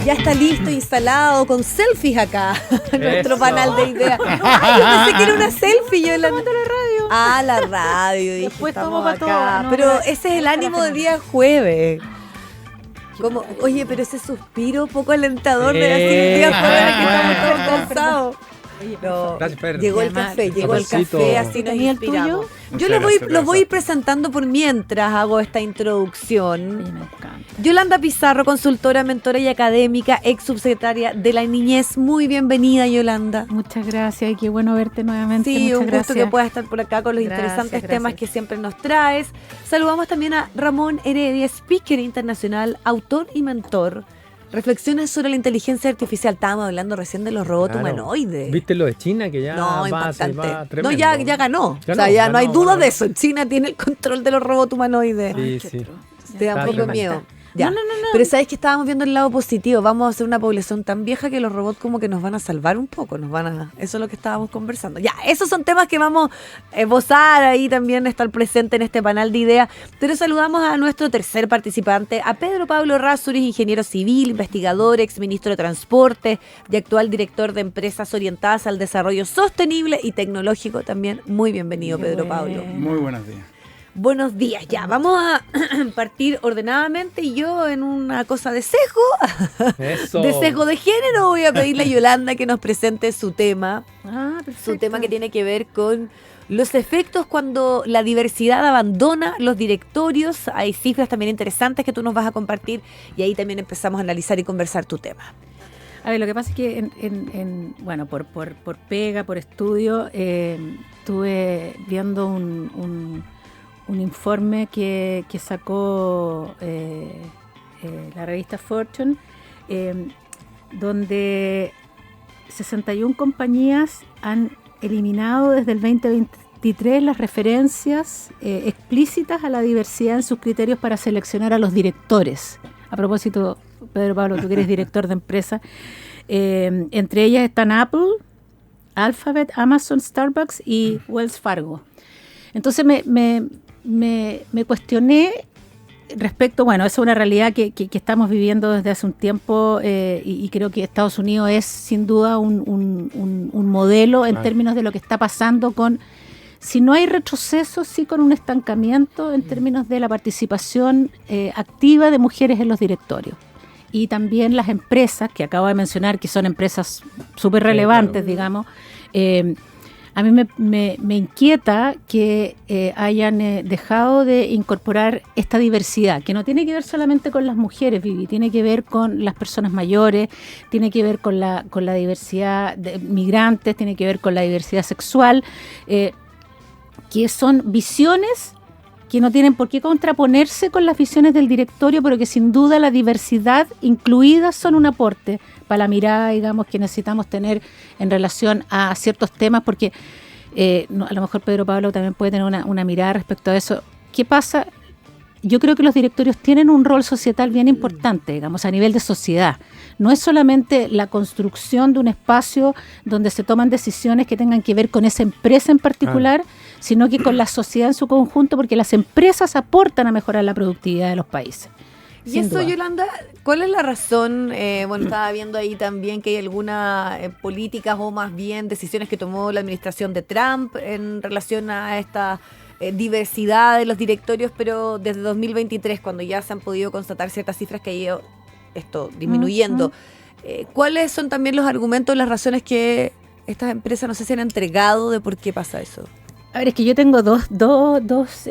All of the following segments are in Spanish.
Ya está listo, instalado, con selfies acá, nuestro panel de ideas. Ay, yo pensé que era una selfie. Yo la radio. Ah, la radio. Dije, después estamos tomo para acá. todo. No, pero ese es el ánimo del día jueves. Como, oye, pero ese suspiro poco alentador de decir el día jueves que estamos todos cansados. No, llegó el café, así nos inspiramos. Yo los voy a ir presentando por mientras hago esta introducción. Me encanta. Yolanda Pizarro, consultora, mentora y académica, ex subsecretaria de la niñez. Muy bienvenida, Yolanda. Muchas gracias y qué bueno verte nuevamente. Sí, muchas un gracias. gusto que puedas estar por acá con los interesantes temas que siempre nos traes. Saludamos también a Ramón Heredia, speaker internacional, autor y mentor. Reflexiones sobre la inteligencia artificial. Estábamos hablando recién de los robots humanoides. ¿Viste lo de China? Que ya no, va tremendo. No, ya ganó. O sea, ya no hay duda de eso. China tiene el control de los robots humanoides. Sí. Te da un poco de miedo. Ya. No. Pero sabes que estábamos viendo el lado positivo. Vamos a hacer una población tan vieja que los robots como que nos van a salvar un poco. Eso es lo que estábamos conversando. Ya, esos son temas que vamos a esbozar ahí también, estar presente en este panel de ideas. Pero saludamos a nuestro tercer participante, a Pedro Pablo Errázuriz, ingeniero civil, investigador, exministro de Transporte y actual director de empresas orientadas al desarrollo sostenible y tecnológico también. Muy bienvenido, Pedro Pablo. Muy buenos días. Buenos días, ya, vamos a partir ordenadamente y yo en una cosa de sesgo, de sesgo de género, voy a pedirle a Yolanda que nos presente su tema, su tema que tiene que ver con los efectos cuando la diversidad abandona los directorios. Hay cifras también interesantes que tú nos vas a compartir y ahí también empezamos a analizar y conversar tu tema. A ver, lo que pasa es que bueno, por pega, por estudio, estuve viendo un informe que sacó la revista Fortune, donde 61 compañías han eliminado desde el 2023 las referencias explícitas a la diversidad en sus criterios para seleccionar a los directores. A propósito, Pedro Pablo, tú que eres director de empresa, entre ellas están Apple, Alphabet, Amazon, Starbucks y Wells Fargo. Entonces me cuestioné respecto, bueno, esa es una realidad que estamos viviendo desde hace un tiempo y creo que Estados Unidos es sin duda un modelo en términos de lo que está pasando con, si no hay retroceso, sí con un estancamiento en términos de la participación activa de mujeres en los directorios. Y también las empresas, que acabo de mencionar, que son empresas súper relevantes, digamos, a mí me inquieta que hayan dejado de incorporar esta diversidad, que no tiene que ver solamente con las mujeres, Vivi, tiene que ver con las personas mayores, tiene que ver con la diversidad de migrantes, tiene que ver con la diversidad sexual, que son visiones que no tienen por qué contraponerse con las visiones del directorio, pero que sin duda la diversidad incluida son un aporte para la mirada, digamos, que necesitamos tener en relación a ciertos temas, porque a lo mejor Pedro Pablo también puede tener una mirada respecto a eso. ¿Qué pasa? Yo creo que los directorios tienen un rol societal bien importante, digamos, a nivel de sociedad. No es solamente la construcción de un espacio donde se toman decisiones que tengan que ver con esa empresa en particular, sino que con la sociedad en su conjunto, porque las empresas aportan a mejorar la productividad de los países. Y eso, duda. Yolanda, ¿cuál es la razón? Bueno, estaba viendo ahí también que hay algunas políticas o más bien decisiones que tomó la administración de Trump en relación a esta diversidad de los directorios, pero desde 2023, cuando ya se han podido constatar ciertas cifras que ha ido esto disminuyendo, ¿cuáles son también los argumentos, las razones que estas empresas no sé si han entregado de por qué pasa eso? A ver, es que yo tengo dos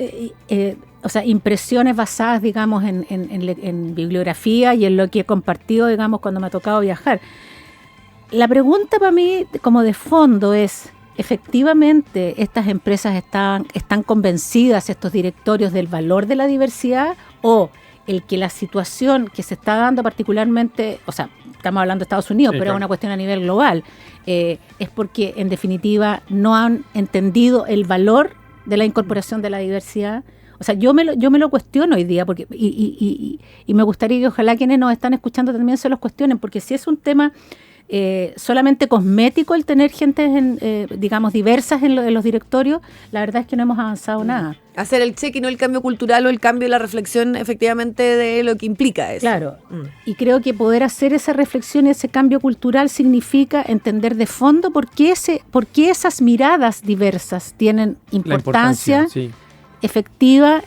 impresiones basadas, digamos, en bibliografía y en lo que he compartido, digamos, cuando me ha tocado viajar. La pregunta para mí, como de fondo, es, ¿efectivamente estas empresas están convencidas, estos directorios, del valor de la diversidad? ¿O el que la situación que se está dando particularmente, o sea, estamos hablando de Estados Unidos, pero es una cuestión a nivel global, es porque en definitiva no han entendido el valor de la incorporación de la diversidad? O sea, yo me lo cuestiono hoy día, porque y me gustaría que ojalá quienes nos están escuchando también se los cuestionen, porque si es un tema solamente cosmético el tener gente, digamos, diversas en los directorios, la verdad es que no hemos avanzado nada. Hacer el check y no el cambio cultural o el cambio de la reflexión efectivamente de lo que implica eso. Claro, y creo que poder hacer esa reflexión y ese cambio cultural significa entender de fondo por qué esas miradas diversas tienen importancia sí. efectiva,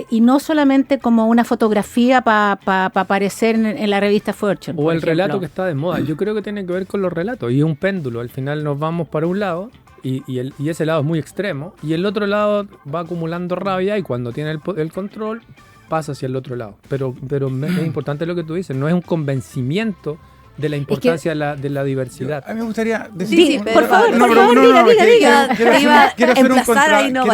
y no solamente como una fotografía para aparecer en la revista Fortune. O el ejemplo. relato que está de moda. Yo creo que tiene que ver con los relatos. Y es un péndulo. Al final nos vamos para un lado y ese lado es muy extremo. Y el otro lado va acumulando rabia y cuando tiene el control pasa hacia el otro lado. Pero es importante lo que tú dices. No es un convencimiento de la importancia de la diversidad. A mí me gustaría decir... Sí, por favor, diga. Quiero Quiero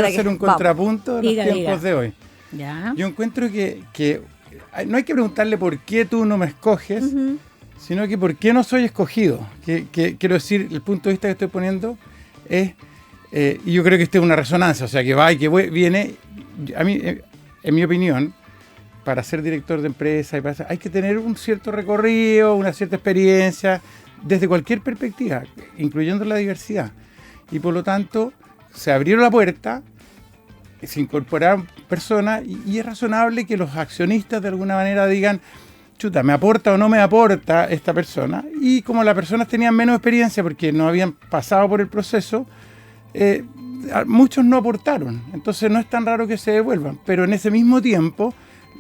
hacer un contrapunto de los Diga. tiempos de hoy. Ya. Yo encuentro que no hay que preguntarle por qué tú no me escoges, sino que por qué no soy escogido. Que quiero decir, el punto de vista que estoy poniendo es, y yo creo que esta es una resonancia, o sea, que va y que viene. A mí, en mi opinión, para ser director de empresa hay que tener un cierto recorrido, una cierta experiencia, desde cualquier perspectiva, incluyendo la diversidad. Y por lo tanto, se abrió la puerta, se incorporaron personas y es razonable que los accionistas de alguna manera digan, chuta, ¿me aporta o no me aporta esta persona? Y como las personas tenían menos experiencia porque no habían pasado por el proceso, muchos no aportaron. Entonces no es tan raro que se devuelvan. Pero en ese mismo tiempo,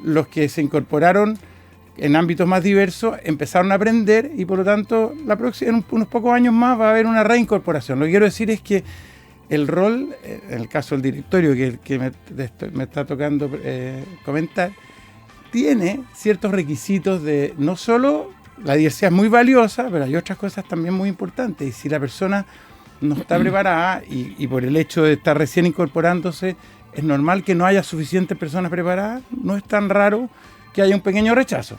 los que se incorporaron en ámbitos más diversos empezaron a aprender y por lo tanto en unos pocos años más va a haber una reincorporación. Lo que quiero decir es que el rol, en el caso del directorio que me está tocando comentar, tiene ciertos requisitos de no solo la diversidad es muy valiosa, pero hay otras cosas también muy importantes. Y si la persona no está preparada y por el hecho de estar recién incorporándose, es normal que no haya suficientes personas preparadas, no es tan raro que haya un pequeño rechazo.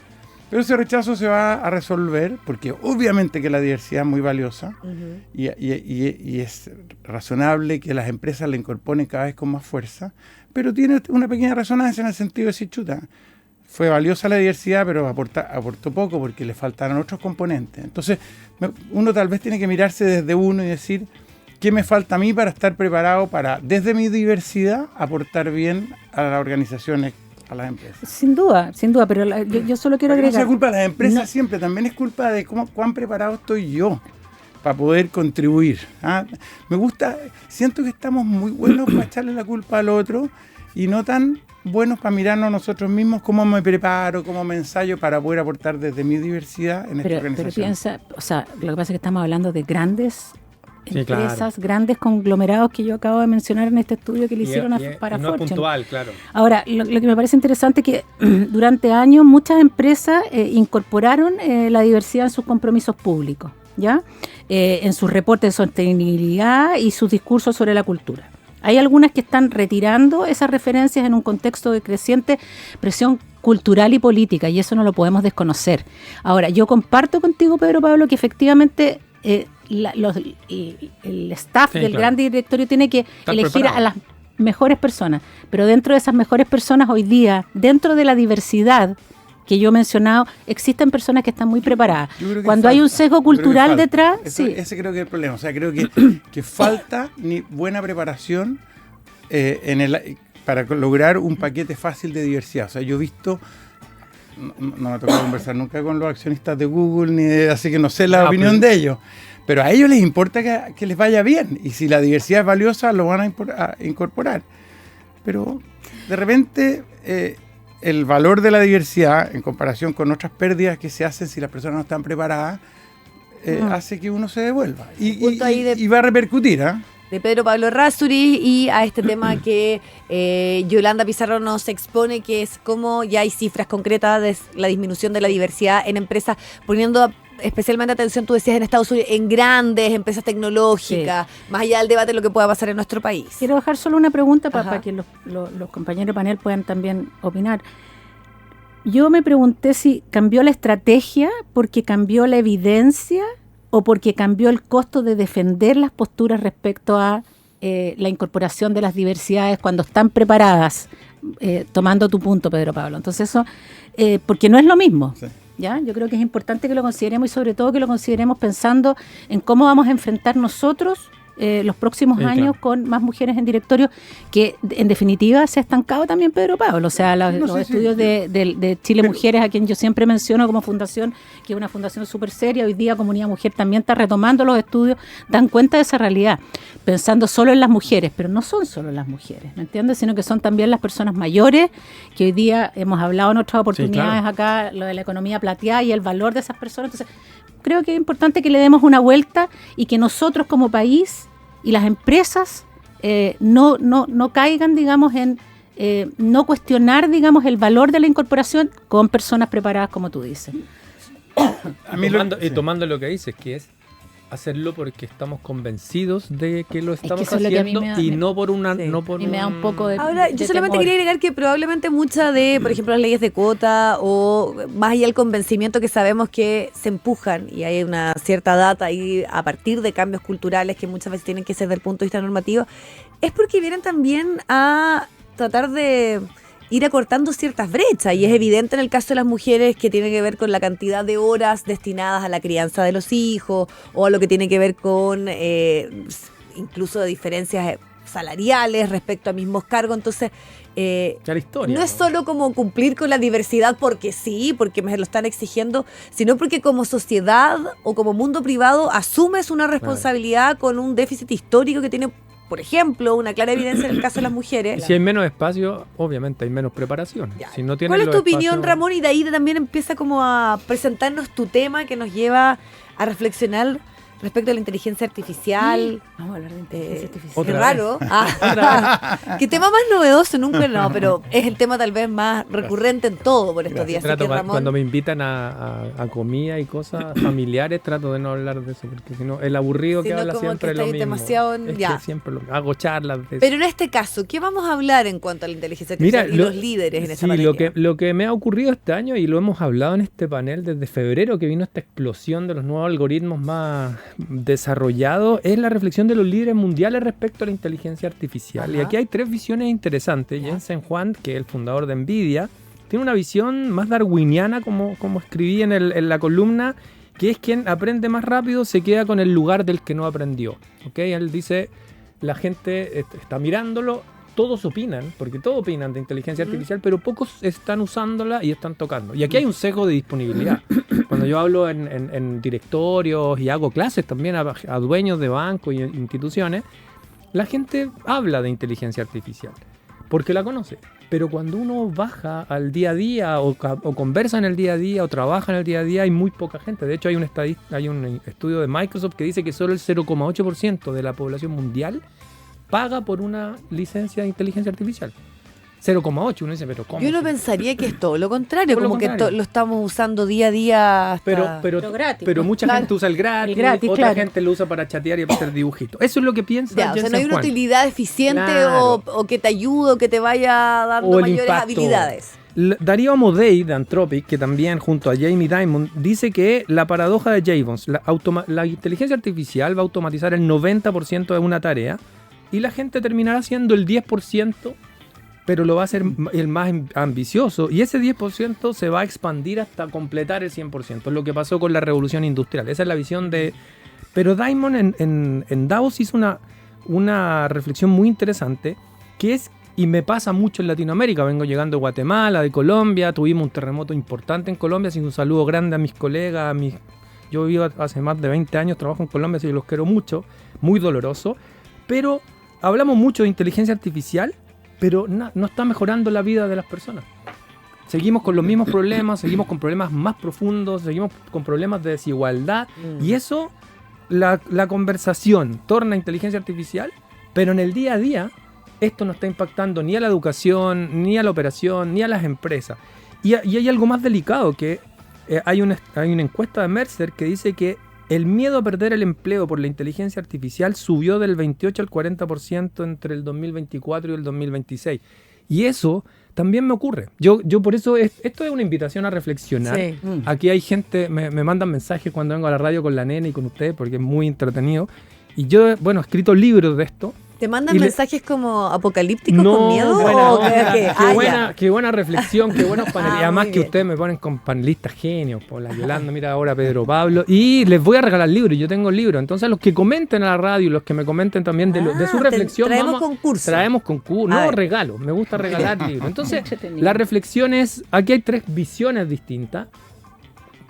Pero ese rechazo se va a resolver porque obviamente que la diversidad es muy valiosa y es razonable que las empresas la incorporen cada vez con más fuerza, pero tiene una pequeña resonancia en el sentido de decir, chuta, fue valiosa la diversidad, pero aportó poco porque le faltaron otros componentes. Entonces, uno tal vez tiene que mirarse desde uno y decir, ¿qué me falta a mí para estar preparado para, desde mi diversidad, aportar bien a las organizaciones, a las empresas? Sin duda, pero yo solo quiero agregar... No es culpa de las empresas siempre, también es culpa de cuán preparado estoy yo para poder contribuir. Me gusta, siento que estamos muy buenos para echarle la culpa al otro y no tan buenos para mirarnos a nosotros mismos, cómo me preparo, cómo me ensayo para poder aportar desde mi diversidad en esta organización. Pero piensa, o sea, lo que pasa es que estamos hablando de grandes empresas, claro, grandes conglomerados que yo acabo de mencionar en este estudio que le hicieron para no Fortune. Es puntual, claro. Ahora, lo que me parece interesante es que durante años muchas empresas incorporaron la diversidad en sus compromisos públicos, ¿ya? En sus reportes de sostenibilidad y sus discursos sobre la cultura. Hay algunas que están retirando esas referencias en un contexto de creciente presión cultural y política, y eso no lo podemos desconocer. Ahora, yo comparto contigo, Pedro Pablo, que efectivamente el staff del gran directorio tiene que elegir a las mejores personas, pero dentro de esas mejores personas hoy día, dentro de la diversidad que yo he mencionado, existen personas que están muy preparadas. Cuando hay un sesgo cultural detrás, sí. Ese creo que es el problema. O sea, creo que falta buena preparación para lograr un paquete fácil de diversidad. O sea, yo he visto, no me ha tocado conversar nunca con los accionistas de Google, así que no sé la opinión de ellos. Pero a ellos les importa que les vaya bien. Y si la diversidad es valiosa, lo van a incorporar. Pero de repente... el valor de la diversidad en comparación con otras pérdidas que se hacen si las personas no están preparadas hace que uno se devuelva y va a repercutir. De Pedro Pablo Errázuriz y a este tema que Yolanda Pizarro nos expone, que es cómo ya hay cifras concretas de la disminución de la diversidad en empresas, poniendo especialmente atención, tú decías, en Estados Unidos, en grandes empresas tecnológicas, más allá del debate de lo que pueda pasar en nuestro país. Quiero dejar solo una pregunta para que los compañeros de panel puedan también opinar. Yo me pregunté si cambió la estrategia porque cambió la evidencia o porque cambió el costo de defender las posturas respecto a la incorporación de las diversidades cuando están preparadas, tomando tu punto, Pedro Pablo. Entonces eso, porque no es lo mismo. Sí. ¿ya? Yo creo que es importante que lo consideremos y sobre todo que lo consideremos pensando en cómo vamos a enfrentar nosotros los próximos años con más mujeres en directorio, que en definitiva se ha estancado también Pedro Pablo. O sea, los estudios de Chile Mujeres, a quien yo siempre menciono como fundación, que es una fundación súper seria, hoy día Comunidad Mujer también está retomando los estudios, dan cuenta de esa realidad, pensando solo en las mujeres, pero no son solo las mujeres, ¿me entiendes? Sino que son también las personas mayores, que hoy día hemos hablado en otras oportunidades acá, lo de la economía plateada y el valor de esas personas. Entonces, creo que es importante que le demos una vuelta y que nosotros como país y las empresas no caigan, digamos, en no cuestionar, digamos, el valor de la incorporación con personas preparadas, como tú dices. Tomando lo que dices, que es hacerlo porque estamos convencidos de que lo estamos eso es lo que a mí haciendo me da- y no por una... Sí. No por Y me da un poco de... Ahora, yo solamente quería agregar que probablemente muchas de, por ejemplo, las leyes de cuota o más allá del convencimiento que sabemos que se empujan y hay una cierta data ahí a partir de cambios culturales que muchas veces tienen que ser desde el punto de vista normativo, es porque vienen también a tratar de ir acortando ciertas brechas y es evidente en el caso de las mujeres que tiene que ver con la cantidad de horas destinadas a la crianza de los hijos o a lo que tiene que ver con incluso de diferencias salariales respecto a mismos cargos. Entonces, Ya la historia, no es solo como cumplir con la diversidad porque sí, porque me lo están exigiendo, sino porque como sociedad o como mundo privado asumes una responsabilidad con un déficit histórico que tiene, por ejemplo, una clara evidencia en el caso de las Y mujeres. si hay menos espacio, obviamente hay menos preparación. Ya. Si no ¿Cuál es tu opinión, Ramón? Y de ahí también empieza como a presentarnos tu tema que nos lleva a reflexionar respecto a la inteligencia artificial. Vamos a hablar de inteligencia artificial. Qué Otra raro. Qué tema más novedoso, nunca no, pero es el tema tal vez más recurrente en todo por estos días. Así que, Ramón, Cuando me invitan a comida y cosas familiares, trato de no hablar de eso, porque si no, el aburrido que Sino habla como siempre que es lo estáis mismo. demasiado Es ya. que siempre hago charlas de eso. pero en este caso, ¿qué vamos a hablar en cuanto a la inteligencia artificial y los líderes en esta sí, materia? lo que me ha ocurrido este año, y lo hemos hablado en este panel desde febrero, que vino esta explosión de los nuevos algoritmos más desarrollados, es la reflexión de los líderes mundiales respecto a la inteligencia artificial. Ajá. Y aquí hay tres visiones interesantes. Ya. Jensen Huang, que es el fundador de NVIDIA, tiene una visión más darwiniana, como escribí en la columna, que es quien aprende más rápido se queda con el lugar del que no aprendió. ¿Ok? Él dice, la gente está mirándolo, todos opinan, porque todos opinan de inteligencia artificial, pero pocos están usándola y están tocando. Y aquí hay un sesgo de disponibilidad. Cuando yo hablo en directorios y hago clases también a dueños de bancos y instituciones, la gente habla de inteligencia artificial porque la conoce. Pero cuando uno baja al día a día o conversa en el día a día o trabaja en el día a día, hay muy poca gente. De hecho, hay un estudio de Microsoft que dice que solo el 0,8% de la población mundial paga por una licencia de inteligencia artificial. 0,8, uno dice, pero ¿cómo? Yo no pensaría que es todo lo contrario, Todo lo como contrario. que lo estamos usando día a día hasta... Pero gratis, pero ¿no? mucha Claro. gente usa el gratis, El gratis, otra claro. gente lo usa para chatear y para hacer dibujitos. Eso es lo que piensa Ya, o sea, no hay Jensen una Huang. utilidad eficiente Claro. o que te ayude o que te vaya dando O el mayores impacto. habilidades. Darío Amodei de Anthropic, que también junto a Jamie Dimon, dice que la paradoja de Jevons, la inteligencia artificial va a automatizar el 90% de una tarea y la gente terminará haciendo el 10%, pero lo va a hacer el más ambicioso, y ese 10% se va a expandir hasta completar el 100%, lo que pasó con la revolución industrial. Esa es la visión de... Pero Dimon en Davos hizo una reflexión muy interesante, que es, y me pasa mucho en Latinoamérica, vengo llegando de Guatemala, de Colombia, tuvimos un terremoto importante en Colombia, así que un saludo grande a mis colegas, yo vivo hace más de 20 años, trabajo en Colombia, así que los quiero mucho, muy doloroso, pero hablamos mucho de inteligencia artificial, pero no está mejorando la vida de las personas. Seguimos con los mismos problemas, seguimos con problemas más profundos, seguimos con problemas de desigualdad, y eso, la conversación torna a inteligencia artificial, pero en el día a día, esto no está impactando ni a la educación, ni a la operación, ni a las empresas. Y hay algo más delicado, que hay una encuesta de Mercer que dice que el miedo a perder el empleo por la inteligencia artificial subió del 28 al 40% entre el 2024 y el 2026. Y eso también me ocurre. Yo por eso, esto es una invitación a reflexionar. Sí. Aquí hay gente, me mandan mensajes cuando vengo a la radio con la nena y con ustedes, porque es muy entretenido. Y yo, he escrito libros de esto. ¿Te mandan Y le- mensajes como apocalípticos No, con miedo? buena ¿O onda, qué? qué buena reflexión, qué buenos panelistas. Ah, Además muy que bien. ustedes me ponen con panelistas genios, por la Yolanda, mira ahora Pedro Pablo. Y les voy a regalar libros, yo tengo libros. Entonces los que comenten a la radio, los que me comenten también de su reflexión, traemos concurso. traemos concurso, A no ver. regalos, me gusta regalar libros. Entonces Entretenido. la reflexión es, aquí hay 3 visiones distintas,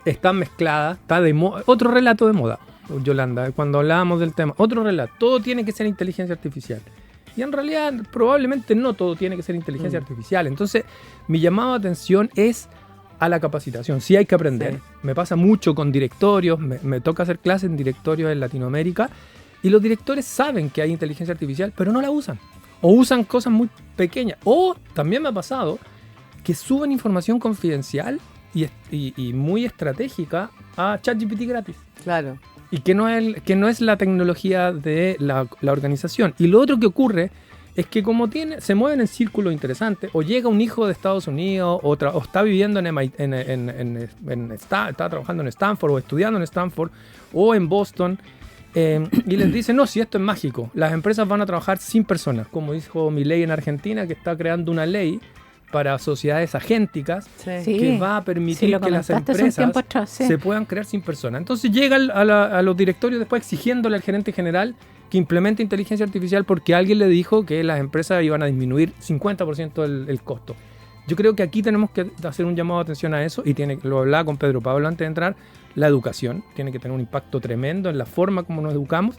están mezcladas, está de moda, otro relato de moda, Yolanda, cuando hablábamos del tema, otro relato, todo tiene que ser inteligencia artificial. Y en realidad probablemente no todo tiene que ser inteligencia artificial. Entonces mi llamado de atención es a la capacitación. Sí hay que aprender. Sí. Me pasa mucho con directorios, me toca hacer clases en directorios en Latinoamérica y los directores saben que hay inteligencia artificial, pero no la usan. O usan cosas muy pequeñas. O también me ha pasado que suben información confidencial y muy estratégica a ChatGPT gratis. Claro. Y que no es la tecnología de la organización. Y lo otro que ocurre es que como se mueven en círculos interesantes, o llega un hijo de Estados Unidos, o está viviendo en MIT, está trabajando en Stanford, o estudiando en Stanford, o en Boston, y les dicen, no, si esto es mágico, las empresas van a trabajar sin personas, como dijo Milei en Argentina, que está creando una ley para sociedades agénticas Sí. que va a permitir Sí, lo que las comentaste hace un tiempo empresas atrás, sí. se puedan crear sin personas. Entonces llega a los directorios después exigiéndole al gerente general que implemente inteligencia artificial porque alguien le dijo que las empresas iban a disminuir 50% el costo. Yo creo que aquí tenemos que hacer un llamado de atención a eso y lo hablaba con Pedro Pablo antes de entrar, la educación tiene que tener un impacto tremendo en la forma como nos educamos,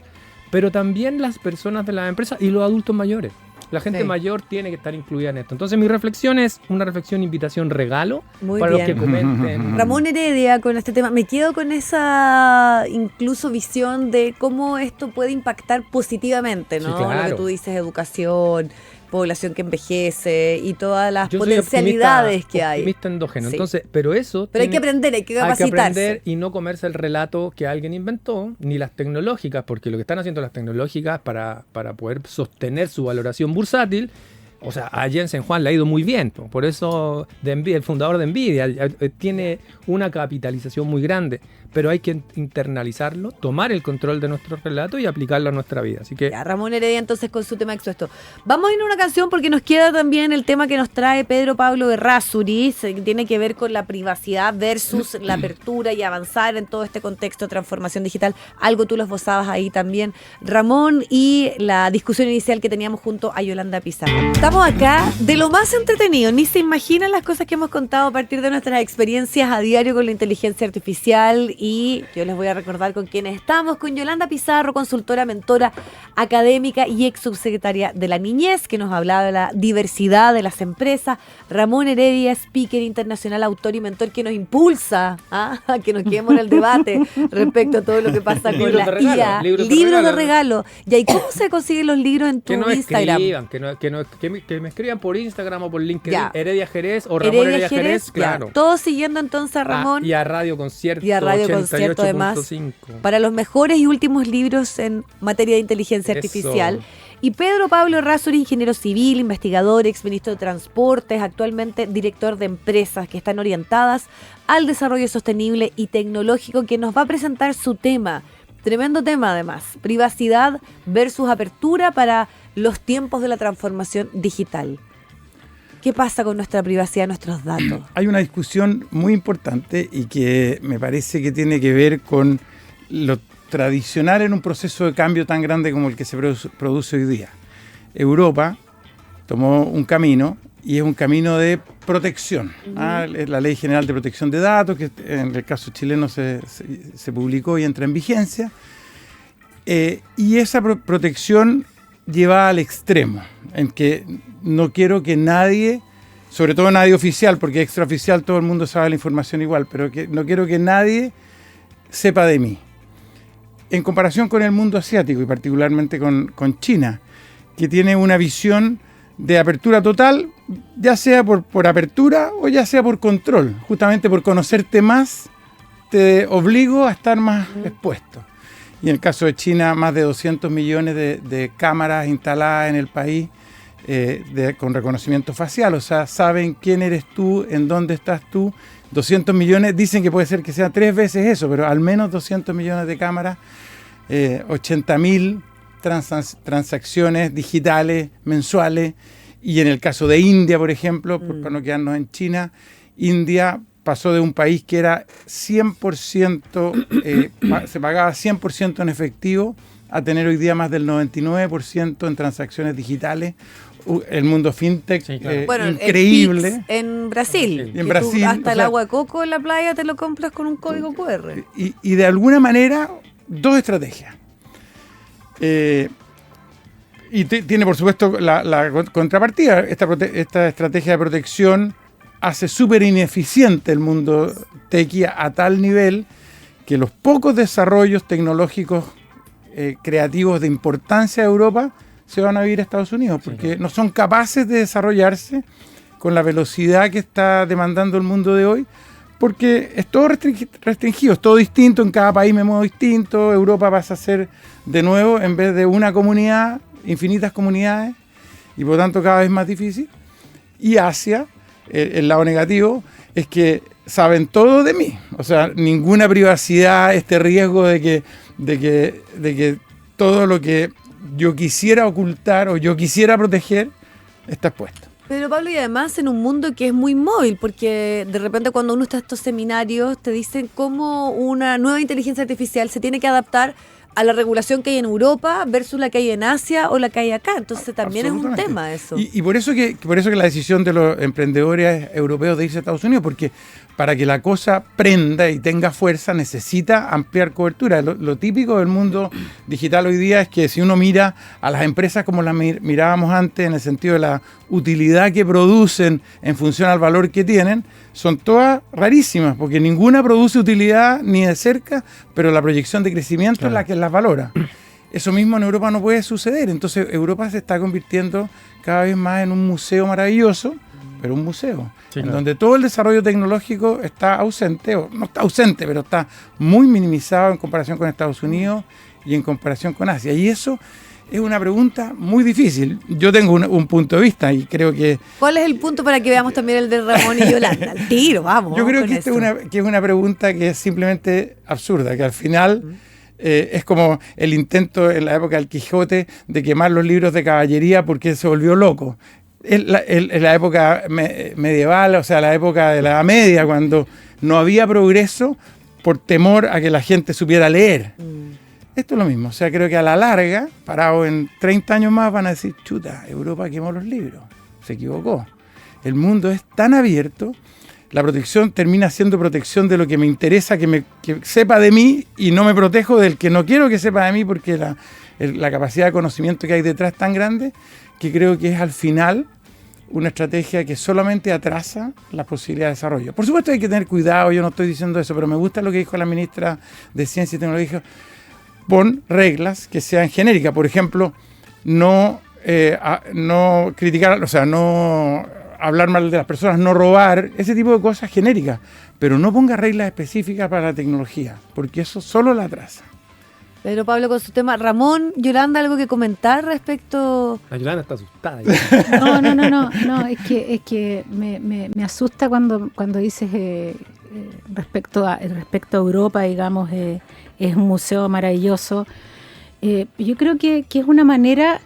pero también las personas de las empresas y los adultos mayores. La gente Sí. mayor tiene que estar incluida en esto. Entonces mi reflexión es una reflexión, invitación, regalo Muy para bien. los que comenten. Ramón Heredia, con este tema, me quedo con esa incluso visión de cómo esto puede impactar positivamente, ¿no? Sí, claro. Lo que tú dices, educación, población que envejece y todas las Yo soy potencialidades que hay. optimista endógeno. Sí. Entonces, pero eso Pero hay que aprender, hay que capacitarse. aprender y no comerse el relato que alguien inventó, ni las tecnológicas, porque lo que están haciendo las tecnológicas para poder sostener su valoración bursátil, o sea, a Jensen Huang le ha ido muy bien, por eso el fundador de Nvidia tiene una capitalización muy grande, pero hay que internalizarlo, tomar el control de nuestro relato y aplicarlo a nuestra vida. Así que Ya, Ramón Heredia entonces con su tema expuesto. Vamos a ir a una canción porque nos queda también el tema que nos trae Pedro Pablo Errázuriz, que tiene que ver con la privacidad versus la apertura y avanzar en todo este contexto de transformación digital. Algo tú lo esbozabas ahí también, Ramón, y la discusión inicial que teníamos junto a Yolanda Pizarro. Estamos acá de lo más entretenido, ni se imaginan las cosas que hemos contado a partir de nuestras experiencias a diario con la inteligencia artificial. Y yo les voy a recordar con quienes estamos, con Yolanda Pizarro, consultora, mentora académica y ex subsecretaria de la niñez, que nos hablaba de la diversidad de las empresas. Ramón Heredia, speaker internacional, autor y mentor, que nos impulsa a que nos quedemos en el debate respecto a todo lo que pasa con Libros la de regalo, IA. libros de Libros de regalo. regalo. ¿Y ahí cómo se consiguen los libros en tu que no Instagram? escriban, que me escriban por Instagram o por LinkedIn, Ya. Heredia Jerez o Ramón Heredia Jerez, ya. claro. Todos siguiendo entonces a Ramón. Y a Radio Concierto Y a Radio Concierto, además, 88.5. para los mejores y últimos libros en materia de inteligencia Eso. artificial. Y Pedro Pablo Errázuriz, ingeniero civil, investigador, exministro de Transportes, actualmente director de empresas que están orientadas al desarrollo sostenible y tecnológico, que nos va a presentar su tema. Tremendo tema además, privacidad versus apertura para los tiempos de la transformación digital. ¿Qué pasa con nuestra privacidad, nuestros datos? Hay una discusión muy importante y que me parece que tiene que ver con lo tradicional en un proceso de cambio tan grande como el que se produce hoy día. Europa tomó un camino y es un camino de protección. Es la Ley General de Protección de Datos, que en el caso chileno se publicó y entra en vigencia. Y esa protección lleva al extremo, en que no quiero que nadie, sobre todo nadie oficial, porque extraoficial todo el mundo sabe la información igual, pero que no quiero que nadie sepa de mí. En comparación con el mundo asiático y particularmente con China, que tiene una visión de apertura total, ya sea por apertura o ya sea por control. Justamente por conocerte más, te obligo a estar más expuesto. Y en el caso de China, más de 200 millones de cámaras instaladas en el país con reconocimiento facial. O sea, saben quién eres tú, en dónde estás tú. 200 millones, dicen que puede ser que sea 3 veces eso, pero al menos 200 millones de cámaras, 80.000 transacciones digitales mensuales. Y en el caso de India, por ejemplo, para no quedarnos en China, India pasó de un país que era 100%, se pagaba 100% en efectivo, a tener hoy día más del 99% en transacciones digitales. El mundo fintech, Sí, claro. Bueno, increíble. el Pix en Brasil. En que Brasil, tú hasta o el sea, agua de coco en la playa te lo compras con un código QR. Y de alguna manera, dos estrategias. Y tiene, por supuesto, la contrapartida. Esta estrategia de protección hace súper ineficiente el mundo tequi a tal nivel que los pocos desarrollos tecnológicos creativos de importancia de Europa se van a ir a Estados Unidos, porque no son capaces de desarrollarse con la velocidad que está demandando el mundo de hoy, porque es todo restringido, es todo distinto, en cada país me muevo distinto. Europa pasa a ser, de nuevo, en vez de una comunidad, infinitas comunidades, y por lo tanto cada vez más difícil. Y Asia, el lado negativo, es que saben todo de mí. O sea, ninguna privacidad, este riesgo de que todo lo que yo quisiera ocultar o yo quisiera proteger está expuesto. Pero Pablo, y además en un mundo que es muy móvil, porque de repente cuando uno está en estos seminarios te dicen cómo una nueva inteligencia artificial se tiene que adaptar a la regulación que hay en Europa versus la que hay en Asia o la que hay acá. Entonces también es un tema eso. Y por eso que la decisión de los emprendedores europeos de irse a Estados Unidos, porque para que la cosa prenda y tenga fuerza necesita ampliar cobertura. Lo típico del mundo digital hoy día es que si uno mira a las empresas como las mirábamos antes, en el sentido de la utilidad que producen en función al valor que tienen, son todas rarísimas, porque ninguna produce utilidad ni de cerca, pero la proyección de crecimiento es la que las valora. Eso mismo en Europa no puede suceder. Entonces Europa se está convirtiendo cada vez más en un museo maravilloso, pero un museo, en donde todo el desarrollo tecnológico está ausente, o no está ausente, pero está muy minimizado en comparación con Estados Unidos y en comparación con Asia. Y eso es una pregunta muy difícil. Yo tengo un punto de vista y creo que... ¿Cuál es el punto para que veamos también el de Ramón y Yolanda? Al tiro, vamos. Yo creo con que eso. es una pregunta que es simplemente absurda, que al final... es como el intento en la época del Quijote de quemar los libros de caballería porque se volvió loco. En la época medieval, o sea, la época de la Edad Media, cuando no había progreso por temor a que la gente supiera leer. Esto es lo mismo. O sea, creo que a la larga, parado en 30 años más, van a decir, chuta, Europa quemó los libros. Se equivocó. El mundo es tan abierto. La protección termina siendo protección de lo que me interesa que sepa de mí, y no me protejo del que no quiero que sepa de mí, porque la capacidad de conocimiento que hay detrás es tan grande que creo que es al final una estrategia que solamente atrasa las posibilidades de desarrollo. Por supuesto hay que tener cuidado, yo no estoy diciendo eso, pero me gusta lo que dijo la ministra de Ciencia y Tecnología. Pon reglas que sean genéricas. Por ejemplo, no criticar, o sea, no hablar mal de las personas, no robar, ese tipo de cosas genéricas, pero no ponga reglas específicas para la tecnología, porque eso solo la atrasa. Pero Pablo con su tema. Ramón, Yolanda, ¿algo que comentar respecto? La Yolanda está asustada. No, es que me asusta cuando dices respecto a Europa, digamos, es un museo maravilloso. Yo creo que es una manera,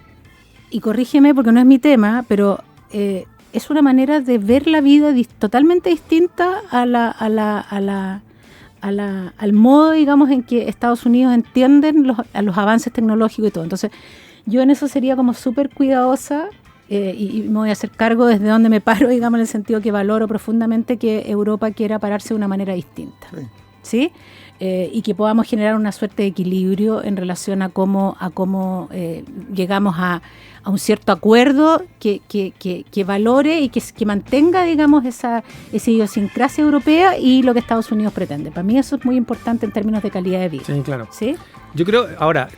y corrígeme porque no es mi tema, pero es una manera de ver la vida totalmente distinta al modo, digamos, en que Estados Unidos entienden los avances tecnológicos y todo. Entonces, yo en eso sería como súper cuidadosa y me voy a hacer cargo desde donde me paro, digamos, en el sentido que valoro profundamente que Europa quiera pararse de una manera distinta. ¿Sí? Y que podamos generar una suerte de equilibrio en relación a cómo llegamos a un cierto acuerdo que valore y que mantenga, digamos, esa idiosincrasia europea y lo que Estados Unidos pretende. Para mí eso es muy importante en términos de calidad de vida. Sí, claro. ¿Sí? Yo creo, ahora,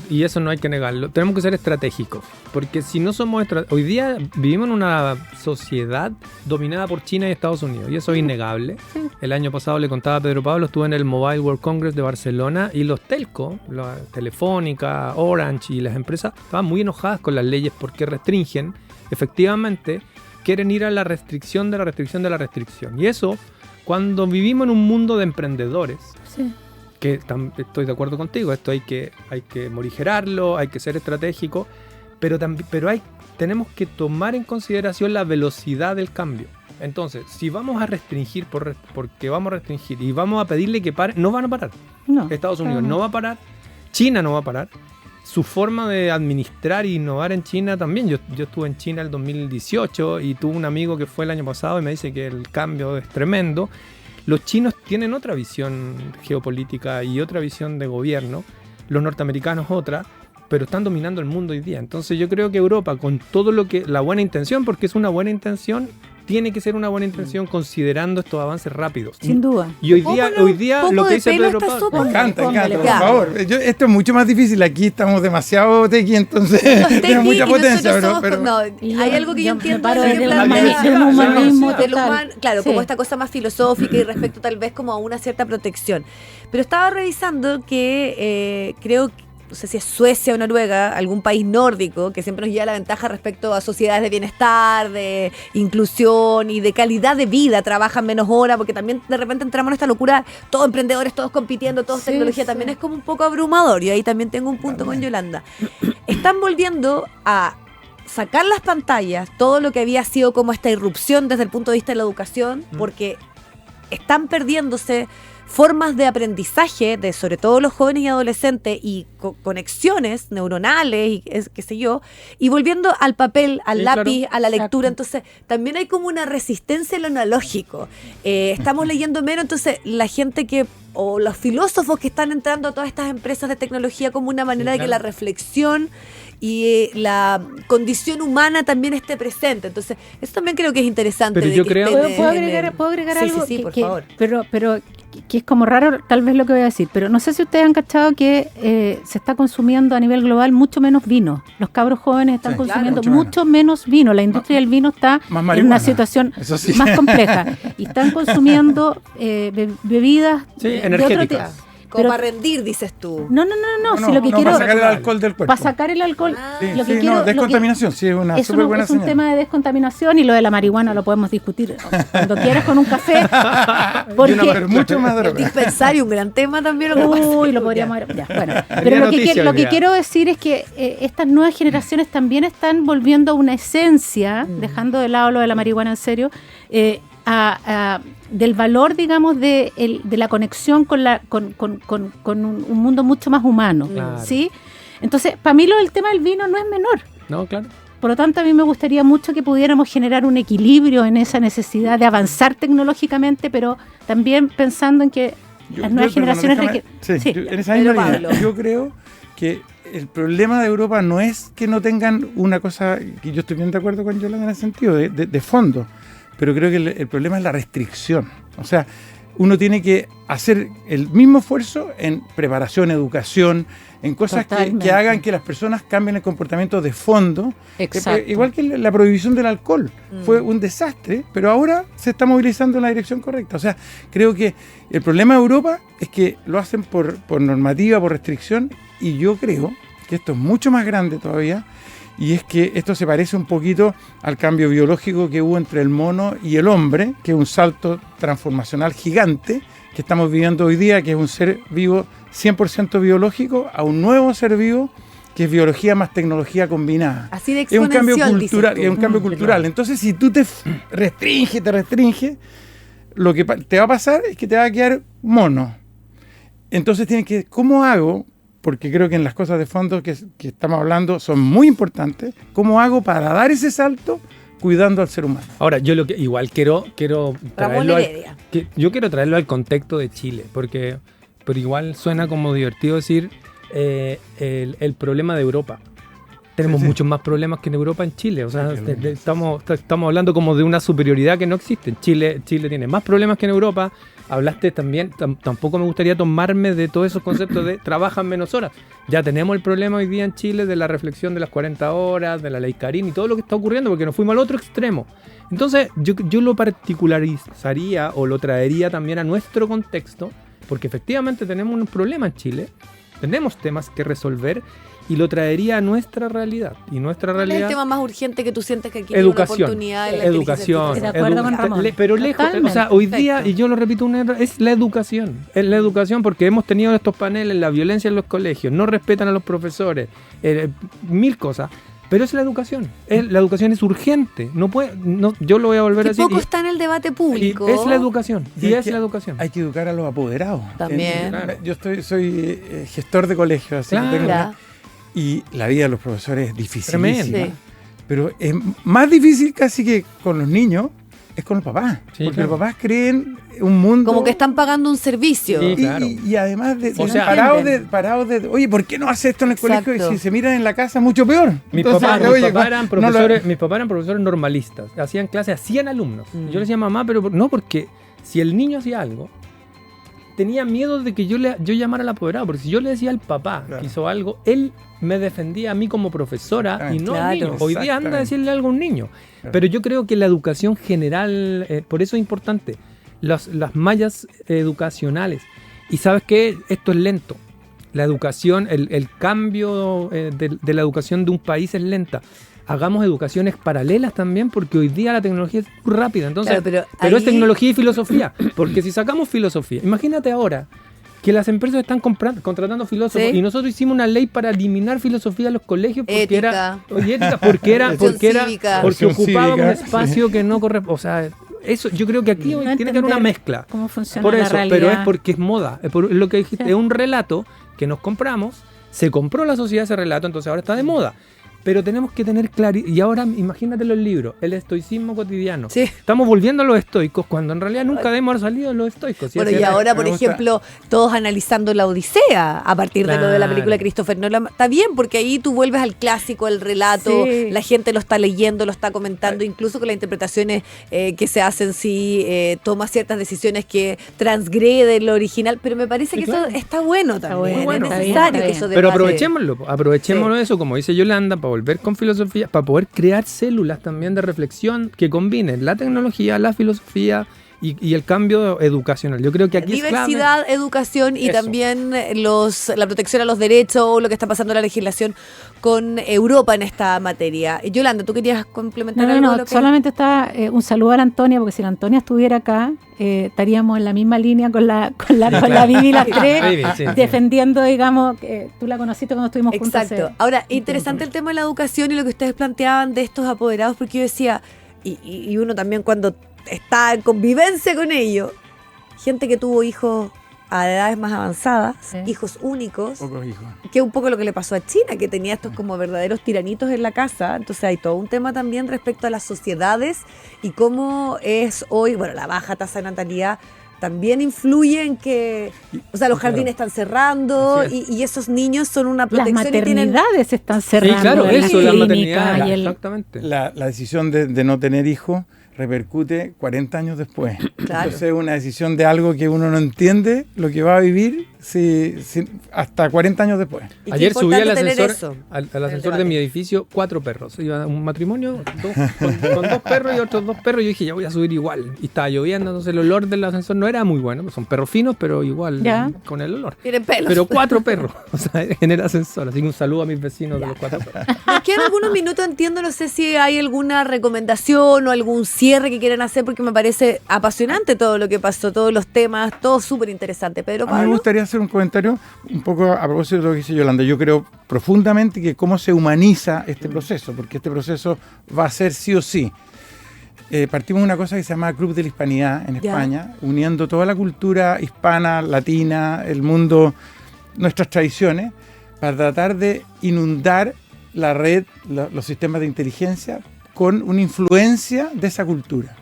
y eso no hay que negarlo, tenemos que ser estratégicos, porque si no somos hoy día vivimos en una sociedad dominada por China y Estados Unidos, y eso es innegable. Sí. El año pasado le contaba a Pedro Pablo, estuve en el Mobile World Congress de Barcelona, y los telcos, la Telefónica, Orange y las empresas estaban muy enojadas con las leyes porque restringen, efectivamente, quieren ir a la restricción de la restricción de la restricción. Y eso, cuando vivimos en un mundo de emprendedores, Sí. que estoy de acuerdo contigo, esto hay que morigerarlo, hay que ser estratégico, pero tenemos que tomar en consideración la velocidad del cambio. Entonces, si vamos a restringir porque vamos a restringir y vamos a pedirle que pare, no van a parar. No, Estados Unidos no va a parar, China no va a parar. Su forma de administrar e innovar en China también. Yo estuve en China el 2018 y tuve un amigo que fue el año pasado y me dice que el cambio es tremendo. Los chinos tienen otra visión geopolítica y otra visión de gobierno, los norteamericanos otra, pero están dominando el mundo hoy día. Entonces yo creo que Europa, con todo la buena intención, porque es una buena intención, tiene que ser una buena intención considerando estos avances rápidos. Sin duda. Y hoy día lo que dice Pedro Pablo... Me encanta, por favor. Esto es mucho más difícil. Aquí estamos demasiado tequi, entonces tenemos mucha potencia. Hay algo que yo entiendo del humanismo total. Claro, como esta cosa más filosófica y respecto tal vez como a una cierta protección. Pero estaba revisando que creo que no sé si es Suecia o Noruega, algún país nórdico que siempre nos lleva la ventaja respecto a sociedades de bienestar, de inclusión y de calidad de vida, trabajan menos horas, porque también de repente entramos en esta locura, todos emprendedores, todos compitiendo, todos tecnología, también es como un poco abrumador, y ahí también tengo un punto con Yolanda. Están volviendo a sacar las pantallas, todo lo que había sido como esta irrupción desde el punto de vista de la educación, porque están perdiéndose formas de aprendizaje de sobre todo los jóvenes y adolescentes y conexiones neuronales y qué sé yo, y volviendo al papel, al lápiz, a la lectura. Entonces también hay como una resistencia a lo analógico. Estamos leyendo menos, entonces la gente o los filósofos que están entrando a todas estas empresas de tecnología como una manera de que la reflexión y la condición humana también esté presente. Entonces, eso también creo que es interesante. Pero yo creo... ¿Puedo agregar algo? Sí, por favor. Pero que es como raro tal vez lo que voy a decir, pero no sé si ustedes han cachado que se está consumiendo a nivel global mucho menos vino. Los cabros jóvenes están consumiendo mucho menos vino. La industria del vino está en una situación más compleja. Y están consumiendo bebidas energéticas. Como para rendir, dices tú. No, si lo que quiero... Para sacar el alcohol del cuerpo. Para sacar el alcohol. Lo que quiero, descontaminación, sí, es una súper buena señal. Es un tema de descontaminación, y lo de la marihuana lo podemos discutir cuando quieras con un café. Porque pero mucho más droga. El dispensario, un gran tema también. Lo podríamos... Ya, bueno. Pero lo que quiero decir es que estas nuevas generaciones también están volviendo a una esencia, dejando de lado lo de la marihuana en serio, del valor, digamos, de la conexión con un mundo mucho más humano, claro. ¿sí? Entonces, para mí el tema del vino no es menor. No, claro. Por lo tanto, a mí me gustaría mucho que pudiéramos generar un equilibrio en esa necesidad de avanzar tecnológicamente, pero también pensando en que las nuevas generaciones requieren... En esa misma línea, yo creo que el problema de Europa no es que no tengan una cosa, que yo estoy bien de acuerdo con Yolanda en ese sentido, de fondo, pero creo que el problema es la restricción. O sea, uno tiene que hacer el mismo esfuerzo en preparación, educación, en cosas que hagan que las personas cambien el comportamiento de fondo. Igual que la prohibición del alcohol. Fue un desastre, pero ahora se está movilizando en la dirección correcta. O sea, creo que el problema de Europa es que lo hacen por normativa, por restricción, y yo creo que esto es mucho más grande todavía. Y es que esto se parece un poquito al cambio biológico que hubo entre el mono y el hombre, que es un salto transformacional gigante que estamos viviendo hoy día, que es un ser vivo 100% biológico, a un nuevo ser vivo que es biología más tecnología combinada. Así de es un cambio cultural. Es un cambio cultural. Entonces, si tú te restringes, lo que te va a pasar es que te va a quedar mono. Entonces tienes que, ¿cómo hago? Porque creo que en las cosas de fondo que estamos hablando son muy importantes. ¿Cómo hago para dar ese salto cuidando al ser humano? Ahora, yo igual quiero traerlo yo quiero traerlo al contexto de Chile, pero igual suena como divertido decir el problema de Europa. Tenemos muchos más problemas que en Europa en Chile. O sea, estamos hablando como de una superioridad que no existe. Chile tiene más problemas que en Europa. Hablaste también, tampoco me gustaría tomarme de todos esos conceptos de trabajan menos horas. Ya tenemos el problema hoy día en Chile de la reflexión de las 40 horas, de la ley Carín y todo lo que está ocurriendo, porque nos fuimos al otro extremo. Entonces, yo lo particularizaría o lo traería también a nuestro contexto, porque efectivamente tenemos un problema en Chile, tenemos temas que resolver y lo traería a nuestra realidad. Y nuestra ¿Cuál es realidad... el tema más urgente que tú sientes que aquí Educación, hay una oportunidad en la educación, inteligencia artificial? De acuerdo con Ramón. pero lejos, o sea, hoy día, Perfecto. y yo lo repito, es la educación. Es la educación porque hemos tenido estos paneles, la violencia en los colegios, no respetan a los profesores, mil cosas. Pero es la educación. La educación es urgente. Yo lo voy a volver a Que decir. poco está en el debate público. Es la educación. Y Y hay es que- la educación. Hay que educar a los apoderados. También. Claro. Yo soy gestor de colegios, así que tengo Claro. y la vida de los profesores es dificilísima. Tremendo. Sí. Pero es más difícil casi que con los niños, es con los papás. Sí, porque claro. los papás creen un mundo... Como que están pagando un servicio. Sí. Y, claro. y además O sea, parados de, oye, ¿por qué no hace esto en el colegio? Exacto. Y si se miran en la casa, mucho peor. Mis Entonces, papás oye, eran no lo- profesores normalistas. Hacían clases a 100 alumnos. Mm. Yo le decía mamá, pero no, porque si el niño hacía algo, tenía miedo de que yo llamara al apoderado. Porque si yo le decía al papá Claro. que hizo algo, él me defendía a mí como profesora y no al Claro. niño. Hoy día anda a Exactamente. decirle algo a un niño. Claro. Pero yo creo que la educación general, por eso es importante, las mallas educacionales. Y sabes qué, esto es lento. La educación, el cambio de la educación de un país es lenta. Hagamos educaciones paralelas también, porque hoy día la tecnología es muy rápida. Entonces, Claro, pero pero es ahí- tecnología y filosofía. Porque si sacamos filosofía, imagínate ahora que las empresas están contratando filósofos Sí. y nosotros hicimos una ley para eliminar filosofía en los colegios porque Ética. porque cívica. ocupaba un Cívica, espacio que no corresponde. O sea, eso yo creo que aquí No tiene que haber una entender mezcla. cómo funciona Por la eso, realidad. pero es porque es moda. Es por lo que dijiste, Sí. es un relato que nos compramos, se compró la sociedad ese relato, entonces ahora está de moda. Pero tenemos que tener claro, y ahora imagínate los libros, el estoicismo cotidiano. Sí. Estamos volviendo a los estoicos cuando en realidad nunca debemos haber salido de los estoicos. Bueno, así y era. ahora, me por gusta. ejemplo, todos analizando la Odisea a partir de lo de la Claro. película de Christopher Nolan. Está bien, porque ahí tú vuelves al clásico, el relato, Sí. la gente lo está leyendo, lo está comentando, incluso con las interpretaciones que se hacen si toma ciertas decisiones que transgreden lo original. Pero me parece Sí, que claro. eso está bueno Está también. bueno, es está bien, necesario está que bien. eso Pero debate. aprovechémoslo de eso, como dice Yolanda, para volver con filosofía, para poder crear células también de reflexión que combinen la tecnología, la filosofía y el cambio educacional. Yo creo que aquí es Diversidad, educación y Eso. también la protección a los derechos, lo que está pasando en la legislación con Europa en esta materia. Yolanda, ¿tú querías complementar algo? de lo que- solamente está un saludo a la Antonia, porque si la Antonia estuviera acá, estaríamos en la misma línea con la Vivi y las tres, Vivi, sí, sí. defendiendo, digamos, tú la conociste cuando estuvimos juntos. Exacto. Ahora, interesante el tema de la educación y lo que ustedes planteaban de estos apoderados, porque yo decía, y uno también cuando está en convivencia con ellos, gente que tuvo hijos a edades más avanzadas, Sí. hijos únicos, Pocos hijos. que es un poco lo que le pasó a China, que tenía estos como verdaderos tiranitos en la casa. Entonces hay todo un tema también respecto a las sociedades y cómo es hoy, bueno, la baja tasa de natalidad también influye en que, o sea, los Claro. jardines están cerrando Así y esos niños son una Las protección y tienen... maternidades están cerrando. Sí, claro, en las eso, la clínicas maternidad, y el- exactamente. La decisión de no tener hijos repercute 40 años después. Claro. Entonces es una decisión de algo que uno no entiende lo que va a vivir hasta 40 años después. y qué Ayer subí al importante tener ascensor, eso. al ascensor de debate. mi edificio 4 perros. Iba un matrimonio con 2 perros y otros 2 perros. Yo dije, ya voy a subir igual. Y estaba lloviendo, entonces el olor del ascensor no era muy bueno. Son perros finos, pero igual Ya. con el olor. Tienen pelos. Pero 4 perros, o sea, en el ascensor. Así que un saludo a mis vecinos Ya. de los 4 perros. Nos quedan algunos minutos, entiendo, no sé si hay alguna recomendación o algún cierre que quieran hacer, porque me parece apasionante todo lo que pasó, todos los temas, todo súper interesante. Pedro A mí me Pablo. gustaría hacer un comentario un poco a propósito de lo que dice Yolanda. Yo creo profundamente que cómo se humaniza este proceso, porque este proceso va a ser sí o sí. Partimos de una cosa que se llama Club de la Hispanidad en Ya. España, uniendo toda la cultura hispana, latina, el mundo, nuestras tradiciones, para tratar de inundar la red, los sistemas de inteligencia con una influencia de esa cultura.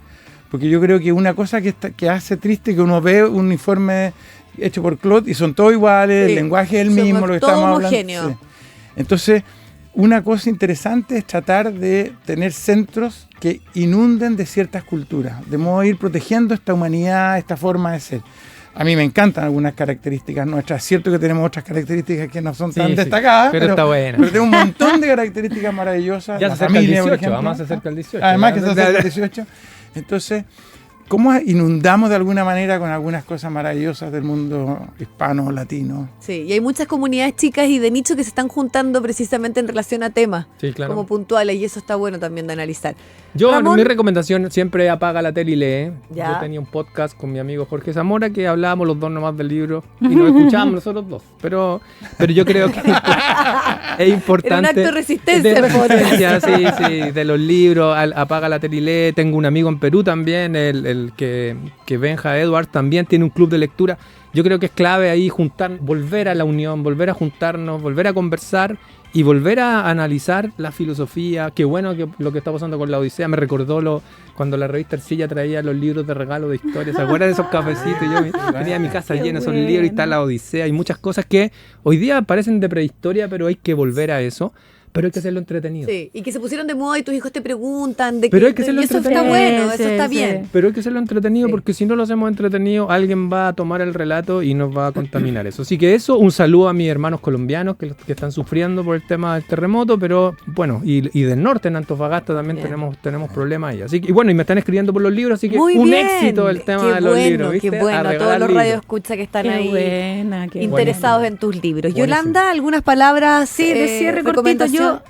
Porque yo creo que una cosa que hace triste que uno ve un informe hecho por Claude y son todos iguales, Sí, el lenguaje es el somos mismo, lo que todo estamos homogéneo. hablando. Sí. Entonces, una cosa interesante es tratar de tener centros que inunden de ciertas culturas, de modo de ir protegiendo esta humanidad, esta forma de ser. A mí me encantan algunas características nuestras. Es cierto que tenemos otras características que no son Sí, tan sí, destacadas, pero está buena. pero tengo un montón de características maravillosas. Ya La se acerca el familia, por 18, ejemplo. además se acerca el 18. Además que Ya, se acerca el 18. Entonces, cómo inundamos de alguna manera con algunas cosas maravillosas del mundo hispano, latino. Sí, y hay muchas comunidades chicas y de nicho que se están juntando precisamente en relación a temas Sí, claro. como puntuales, y eso está bueno también de analizar. Yo, Ramón, mi recomendación siempre apaga la tele y lee. Ya. Yo tenía un podcast con mi amigo Jorge Zamora que hablábamos los dos nomás del libro y nos escuchábamos nosotros dos. Pero yo creo que es importante. Era un acto de resistencia, De el resistencia, sí, de los libros. Apaga la tele y lee. Tengo un amigo en Perú también, el que Benja Edwards también tiene un club de lectura. Yo creo que es clave ahí volver a la unión, volver a juntarnos, volver a conversar y volver a analizar la filosofía. Qué bueno que lo que está pasando con la Odisea. Me recordó cuando la revista Ercilla traía los libros de regalo de historia. ¿Se acuerdan de esos cafecitos? Yo tenía mi casa llena de esos libros y está la Odisea. Hay muchas cosas que hoy día parecen de prehistoria, pero hay que volver a eso. Pero hay que hacerlo entretenido. Sí, y que se pusieron de moda y tus hijos te preguntan de Pero qué, hay que hacerlo y eso está entretenido. bueno, eso Sí, está sí. bien. Pero hay que hacerlo entretenido Sí. porque si no lo hacemos entretenido, alguien va a tomar el relato y nos va a contaminar eso. Así que eso, un saludo a mis hermanos colombianos que están sufriendo por el tema del terremoto, pero bueno, y del norte, en Antofagasta también Bien. tenemos problemas ahí. Así que, y bueno, y me están escribiendo por los libros, así que Muy un bien. éxito el tema Qué de los bueno, libros, ¿viste? Qué A bueno, a todos regalar los libros. radioescuchas que están Qué ahí buena, qué interesados buena. en tus libros. Buenísimo. Yolanda, algunas palabras. Sí, de cierre cortito. recomendación. Yo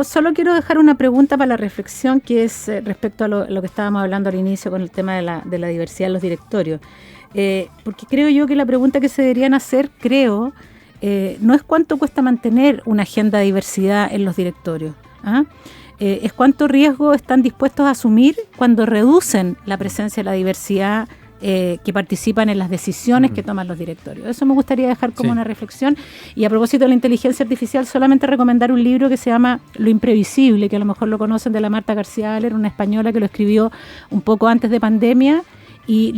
solo quiero dejar una pregunta para la reflexión, que es respecto a lo que estábamos hablando al inicio con el tema de la diversidad en los directorios. Porque creo yo que la pregunta que se deberían hacer, no es cuánto cuesta mantener una agenda de diversidad en los directorios. ¿Ah? Es cuánto riesgo están dispuestos a asumir cuando reducen la presencia de la diversidad que participan en las decisiones que toman los directorios. Eso me gustaría dejar como Sí. una reflexión. Y a propósito de la inteligencia artificial, solamente recomendar un libro que se llama Lo Imprevisible, que a lo mejor lo conocen, de la Marta García Aller, una española que lo escribió un poco antes de pandemia y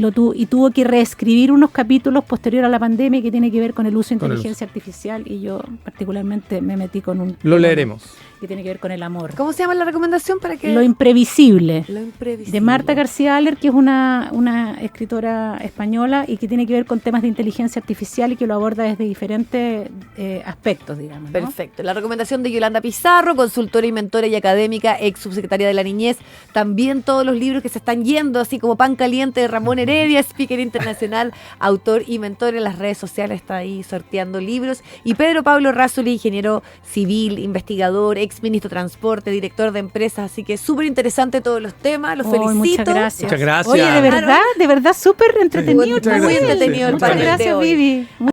tuvo que reescribir unos capítulos posterior a la pandemia que tiene que ver con el uso de Con el inteligencia artificial, y yo particularmente me metí con un Lo tema leeremos. que tiene que ver con el amor. ¿Cómo se llama la recomendación para que Lo Imprevisible, Lo imprevisible. de Marta García Aller, que es una escritora española y que tiene que ver con temas de inteligencia artificial y que lo aborda desde diferentes aspectos, digamos, ¿no? Perfecto. La recomendación de Yolanda Pizarro, consultora y mentora y académica, ex subsecretaria de la Niñez. También todos los libros que se están yendo, así como Pan Caliente de Ramón Heredia, speaker internacional, autor y mentor. En las redes sociales está ahí sorteando libros. Y Pedro Pablo Razzoli, ingeniero civil, investigador, ex ministro de Transporte, director de empresas. Así que súper interesante todos los temas. Los Ay, felicito. muchas gracias. Muchas gracias. Oye, de verdad súper entretenido. Muchas el Muy gracias. panel. entretenido el Muchas panel Muchas de gracias, hoy. Vivi.